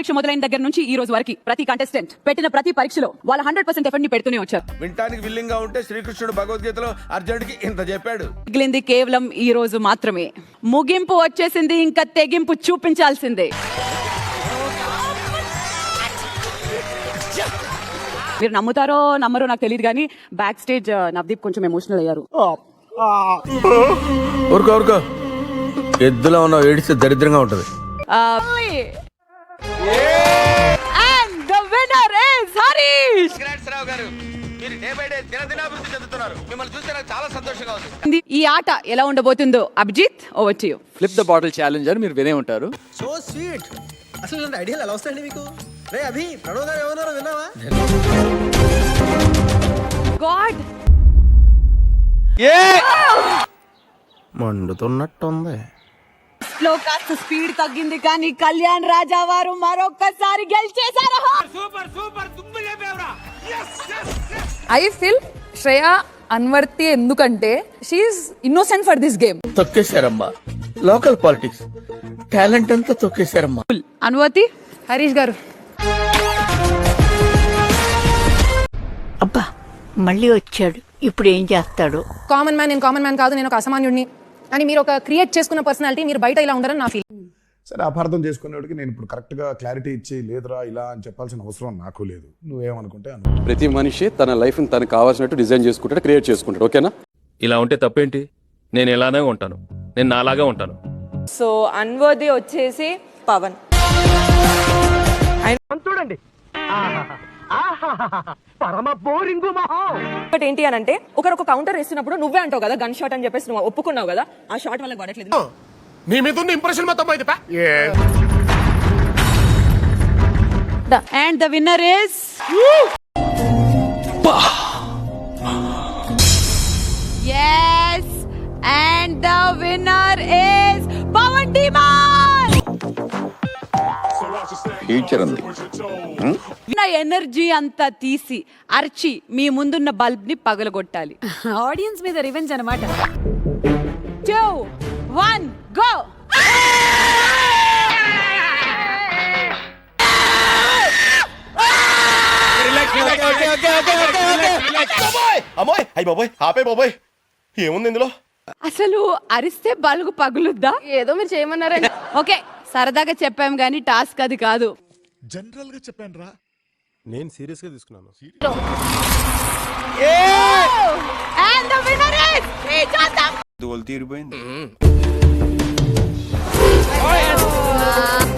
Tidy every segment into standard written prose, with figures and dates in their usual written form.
పరీక్ష మొదలైన దగ్గర నుంచి ఈ రోజు వరకు ప్రతి కంటెస్టెంట్ పెట్టిన ప్రతి పరీక్షలో వాళ్ళ 100% ఎఫర్ట్ ని పెడుతూనే వచ్చారు. వింటానికి విల్లింగ్ గా ఉంటే శ్రీకృష్ణుడు భగవద్గీతలో అర్జునుడికి ఇంత చెప్పాడు. మిగిలింది కేవలం ఈ రోజు మాత్రమే. ముగింపు వచ్చేసింది, ఇంకా తెగింపు చూపించాల్సిందే. మీరు నమ్ముతారో నమ్మరో నాకు తెలియదు కానీ బ్యాక్ స్టేజ్ నవదీప్ కొంచెం ఎమోషనల్ అయ్యారు. ఊరుకో ఎద్దులో ఉన్న ఏడిస్తే దరిద్రంగా ఉంటది. And the winner is Harish. ఈ ఆట ఎలా ఉండబోతుందో Abhijit, over to you. Flip the bottle challenge అని మీరు వినే ఉంటారు. So sweet. అసలు ఇలాంటి ఐడియాలు ఎలా వస్తాయండి మీకు? రే అభి, ప్రణవ్ గారు ఏమన్నారో విన్నావా? గాడ్, మండుతున్నట్టుంది. లో కాస్త స్పీడ్ తగ్గింది కానీ కళ్యాణ్ రాజా వారు మరొక్కసారి గెలిచేశారు. ఐ ఫీల్ శ్రేయ అన్వర్తి ఎందుకంటే she's innocent for this game. తొక్కేశారమ్మా, లోకల్ పాలిటిక్స్ టాలెంట్ అంతా తొక్కేశారమ్మా. అనువతి, హరీష్ గారు అబ్బా మళ్ళీ వచ్చాడు, ఇప్పుడు ఏం చేస్తాడు? కామన్ మ్యాన్, నేను కామన్ మ్యాన్ కాదు, నేను ఒక అసామాన్యుడిని అని మీరు ఒక క్రియేట్ చేసుకున్న పర్సనాలిటీ, మీరు బయట ఇలా ఉండరని నా ఫీల్. సరే, అపార్థం చేసుకునేవాడికి నేను ఇప్పుడు కరెక్ట్గా క్లారిటీ ఇచ్చి లేదురా ఇలా అని చెప్పాల్సిన అవసరం నాకు లేదు. నువ్వేమనుకుంటే ప్రతి మనిషి తన లైఫ్ ని తనకు కావాల్సినట్టు డిజైన్ చేసుకుంటాడు, క్రియేట్ చేసుకుంటాడు. ఓకేనా? ఇలా ఉంటే తప్పేంటి? నేను ఎలానే ఉంటాను, నేను నాలాగా ఉంటాను. సో అన్వర్ది వచ్చేసి పవన్. చూడండి, పరమ బోరింగ్ బట్ ఏంటి అని అంటే ఒకరు కౌంటర్ వేస్తున్నప్పుడు నువ్వే అంటావు కదా గన్ షాట్ అని చెప్పేసి నువ్వు ఒప్పుకున్నావు కదా, ఆ షాట్ వల్ల పడట్లేదు. నీ మీద ఉన్న ఇంప్రెషన్ మొత్తం అయితే and the winner is yes, and the winner is Pawan Dhiman. Future ఉంది. నా ఎనర్జీ అంతా తీసి అర్చి మీ ముందున్న బల్బ్ ని పగలగొట్టాలి. ఆడియన్స్ మీద రివెంజ్ అన్నమాట. 2, 1 go. అమ్మోయ్, అయ్యి బాబోయ్, ఆపే బాబోయ్, ఏముంది ఇందులో? అసలు అరిస్తే బల్బు పగులుద్దా? ఏదో మీరు చేయమన్నారండి. ఓకే, సరదాగా చెప్పాం గానీ టాస్క్ అది కాదు. జనరల్ గా చెప్పాను రా, నేను సీరియస్ గా తీసుకున్నాను. And the winner is Srijantam. దోలు తీరిపోయింది.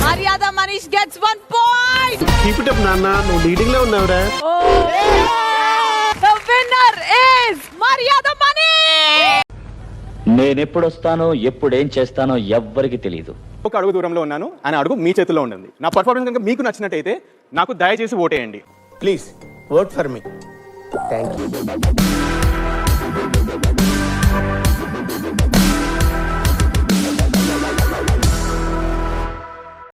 మర్యాద Manish gets 1 point. Keep it up నాన్న, నువ్వు లీడింగ్ లో ఉన్నావురా. The winner is మర్యాద మనీష్. నేనెప్పుడొస్తానో ఎప్పుడేం చేస్తానో ఎవ్వరికి తెలియదు. ఒక అడుగు దూరంలో ఉన్నాను అని అడుగు మీ చేతిలో ఉంటుంది. నా పర్ఫార్మెన్స్ కనుక మీకు నచ్చినట్టయితే నాకు దయచేసి ఓటేయండి. Please vote for me. Thank you.